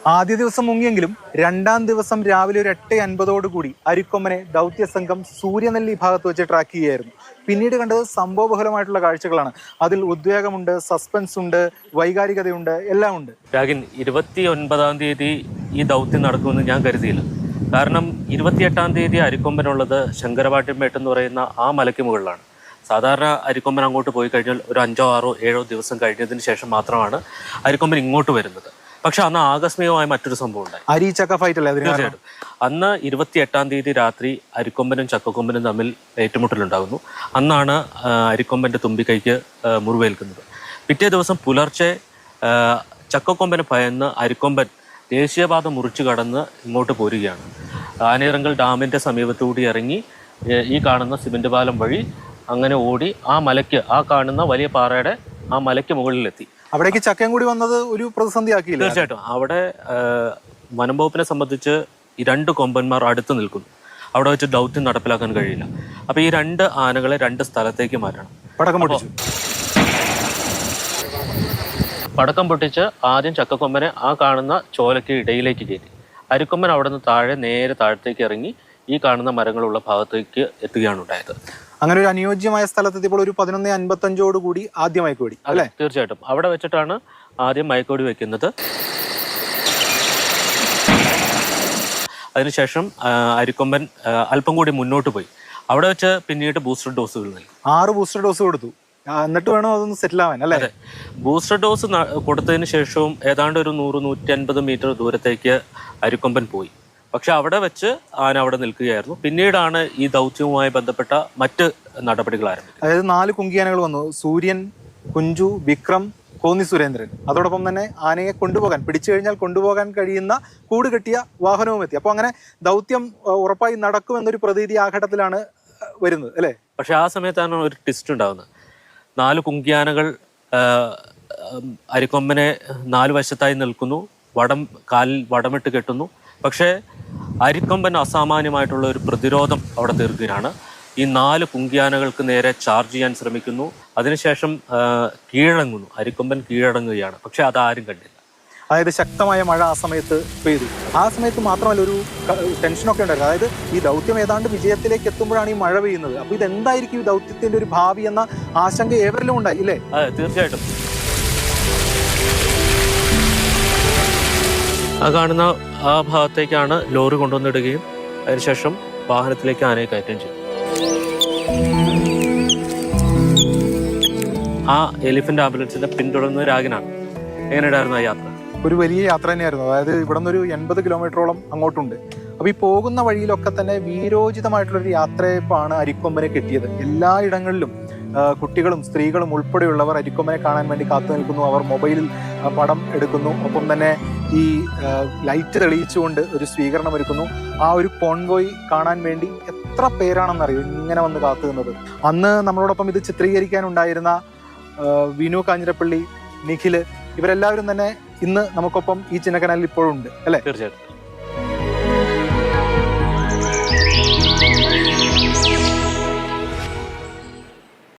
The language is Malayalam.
ആദ്യ ദിവസം മുങ്ങിയെങ്കിലും രണ്ടാം ദിവസം രാവിലെ ഒരു 8:50 അരിക്കൊമ്പനെ ദൗത്യസംഘം സൂര്യനെല്ലി ഭാഗത്ത് വെച്ച് ട്രാക്ക് ചെയ്യുകയായിരുന്നു. പിന്നീട് കണ്ടത് സംഭവബഹുലമായിട്ടുള്ള കാഴ്ചകളാണ്. അതിൽ ഉദ്വേഗമുണ്ട്, സസ്പെൻസ് ഉണ്ട്, വൈകാരികതയുണ്ട്, എല്ലാം ഉണ്ട്. രാഗിൻ 29-ാം തീയതി ഈ ദൗത്യം നടക്കുമെന്ന് ഞാൻ കരുതിയില്ല. കാരണം 28-ാം തീയതി അരിക്കൊമ്പനുള്ളത് ശങ്കരവാട്ടിമേട്ട് എന്ന് പറയുന്ന ആ മലയ്ക്ക് മുകളിലാണ്. സാധാരണ അരിക്കൊമ്പൻ അങ്ങോട്ട് പോയി കഴിഞ്ഞാൽ ഒരു 5, 6, 7 ദിവസം കഴിഞ്ഞതിന് ശേഷം മാത്രമാണ് അരിക്കൊമ്പൻ ഇങ്ങോട്ട് വരുന്നത്. പക്ഷെ അന്ന് ആകസ്മികമായ മറ്റൊരു സംഭവം ഉണ്ടായി. അരിച്ചക്ക ഫൈറ്റ് അല്ലേ? തീർച്ചയായിട്ടും. അന്ന് 28-ാം തീയതി രാത്രി അരിക്കൊമ്പനും ചക്കക്കൊമ്പനും തമ്മിൽ ഏറ്റുമുട്ടലുണ്ടാകുന്നു. അന്നാണ് അരിക്കൊമ്പന്റെ തുമ്പിക്കൈക്ക് മുറിവേൽക്കുന്നത്. പിറ്റേ ദിവസം പുലർച്ചെ ചക്കക്കൊമ്പന് ഭയന്ന് അരിക്കൊമ്പൻ ദേശീയപാത മുറിച്ചു കടന്ന് ഇങ്ങോട്ട് പോരുകയാണ്. ആനയിറങ്കൽ ഡാമിന്റെ സമീപത്തുകൂടി ഇറങ്ങി ഈ കാണുന്ന സിമന്റ് പാലം വഴി അങ്ങനെ ഓടി ആ മലയ്ക്ക്, ആ കാണുന്ന വലിയ പാറയുടെ ആ മലയ്ക്ക് മുകളിലെത്തി. അവിടേക്ക് ചക്കയും കൂടി വന്നത് ഒരു പ്രതിസന്ധി ആക്കിയില്ല? തീർച്ചയായിട്ടും. അവിടെ വനം വകുപ്പിനെ സംബന്ധിച്ച് ഈ 2 കൊമ്പന്മാർ അടുത്ത് നിൽക്കുന്നു. അവിടെ വെച്ച് ദൗത്യം നടപ്പിലാക്കാൻ കഴിയില്ല. അപ്പൊ ഈ 2 ആനകളെ 2 സ്ഥലത്തേക്ക് മാറ്റണം. പടക്കം പൊട്ടിച്ച് ആദ്യം ചക്കക്കൊമ്പനെ ആ കാണുന്ന ചോലയ്ക്ക് ഇടയിലേക്ക് കയറ്റി. അരിക്കൊമ്പൻ അവിടെ നിന്ന് താഴെ നേരെ താഴത്തേക്ക് ഇറങ്ങി ഈ കാണുന്ന മരങ്ങളുള്ള ഭാഗത്തേക്ക് എത്തുകയാണ് ഉണ്ടായത്. അങ്ങനെ ഒരു അനുയോജ്യമായ സ്ഥലത്തെത്തിയപ്പോൾ ഒരു 11:55 ആദ്യം മയക്കുവെടി അല്ലേ? തീർച്ചയായിട്ടും. അവിടെ വെച്ചിട്ടാണ് ആദ്യം മയക്കുവെടി വെക്കുന്നത്. അതിനുശേഷം അരിക്കൊമ്പൻ അല്പം കൂടി മുന്നോട്ട് പോയി. അവിടെ വെച്ച് പിന്നീട് ബൂസ്റ്റർ ഡോസുകൾ നൽകി. 6 ബൂസ്റ്റർ ഡോസ് കൊടുത്തു. എന്നിട്ട് വേണം അതൊന്ന് സെറ്റിൽ ആവാൻ അല്ലേ? അതെ. ബൂസ്റ്റർ ഡോസ് കൊടുത്തതിന് ശേഷവും ഏതാണ്ട് ഒരു 100-150 മീറ്റർ ദൂരത്തേക്ക് അരിക്കൊമ്പൻ പോയി. പക്ഷെ അവിടെ വെച്ച് ആന അവിടെ നിൽക്കുകയായിരുന്നു. പിന്നീടാണ് ഈ ദൗത്യവുമായി ബന്ധപ്പെട്ട മറ്റ് നടപടികൾ ആരംഭിച്ചത്. അതായത് 4 കുങ്കിയാനകൾ വന്നു. സൂര്യൻ, കുഞ്ചു, വിക്രം, കോന്നി സുരേന്ദ്രൻ. അതോടൊപ്പം തന്നെ ആനയെ കൊണ്ടുപോകാൻ, പിടിച്ചു കഴിഞ്ഞാൽ കൊണ്ടുപോകാൻ കഴിയുന്ന കൂട് കെട്ടിയ വാഹനവും എത്തി. അപ്പോൾ അങ്ങനെ ദൗത്യം ഉറപ്പായി നടക്കുമെന്നൊരു പ്രതീതി ആ ഘട്ടത്തിലാണ് വരുന്നത് അല്ലേ? പക്ഷെ ആ സമയത്താണ് ഒരു ട്വിസ്റ്റ് ഉണ്ടാകുന്നത്. 4 കുങ്കിയാനകൾ അരിക്കൊമ്പനെ 4 വശത്തായി നിൽക്കുന്നു. കാലിൽ വടമിട്ട് കെട്ടുന്നു. പക്ഷേ അരിക്കൊമ്പൻ അസാമാന്യമായിട്ടുള്ള ഒരു പ്രതിരോധം അവിടെ തീർക്കുകയാണ്. ഈ 4 കുങ്കിയാനകൾക്ക് നേരെ ചാർജ് ചെയ്യാൻ ശ്രമിക്കുന്നു. അതിനുശേഷം കീഴടങ്ങുന്നു. അരിക്കൊമ്പൻ കീഴടങ്ങുകയാണ്. പക്ഷെ അതാരും കണ്ടില്ല. അതായത് ശക്തമായ മഴ ആ സമയത്ത് പെയ്തു. ആ സമയത്ത് മാത്രമല്ല ഒരു ടെൻഷനൊക്കെ ഉണ്ടായിരുന്നു. അതായത് ഈ ദൗത്യം ഏതാണ്ട് വിജയത്തിലേക്ക് എത്തുമ്പോഴാണ് ഈ മഴ പെയ്യുന്നത്. അപ്പോൾ ഇതെന്തായിരിക്കും ഈ ദൗത്യത്തിന്റെ ഒരു ഭാവി എന്ന ആശങ്ക ഏവരിലും ഉണ്ടായി ഇല്ലേ? അതെ, തീർച്ചയായിട്ടും. ആ കാണുന്ന ആ ഭാഗത്തേക്കാണ് ലോറി കൊണ്ടുവന്നിടുകയും അതിനുശേഷം വാഹനത്തിലേക്ക് ആനയെ കയറ്റുകയും ചെയ്തു. ആ എലിഫന്റ് ആംബുലൻസിന്റെ പിന്തുടർന്ന് രാഗിനാണ്. എങ്ങനെയുണ്ടായിരുന്നു ആ യാത്ര? ഒരു വലിയ യാത്ര തന്നെയായിരുന്നു. അതായത് ഇവിടെ നിന്നൊരു 80 കിലോമീറ്ററോളം അങ്ങോട്ടുണ്ട്. അപ്പോൾ ഈ പോകുന്ന വഴിയിലൊക്കെ തന്നെ വീരോചിതമായിട്ടുള്ളൊരു യാത്രയപ്പാണ് അരിക്കൊമ്പനെ കിട്ടിയത്. എല്ലായിടങ്ങളിലും കുട്ടികളും സ്ത്രീകളും ഉൾപ്പെടെയുള്ളവർ അരിക്കൊമ്പനെ കാണാൻ വേണ്ടി കാത്തു നിൽക്കുന്നു. അവർ മൊബൈലിൽ പടം എടുക്കുന്നു. ഒപ്പം തന്നെ ഈ ലൈറ്റ് തെളിയിച്ചുകൊണ്ട് ഒരു സ്വീകരണം ഒരുക്കുന്നു. ആ ഒരു കോൺവോയ് കാണാൻ വേണ്ടി എത്ര പേരാണെന്നറിയോ ഇങ്ങനെ വന്ന് കാത്തു നിന്നത്. അന്ന് നമ്മളോടൊപ്പം ഇത് ചിത്രീകരിക്കാനുണ്ടായിരുന്ന വിനു കാഞ്ഞിരപ്പള്ളി, നിഖില്, ഇവരെല്ലാവരും തന്നെ ഇന്ന് നമുക്കൊപ്പം ഈ ചിന്നക്കനാലിൽ ഇപ്പോഴും ഉണ്ട് അല്ലേ? തീർച്ചയായിട്ടും.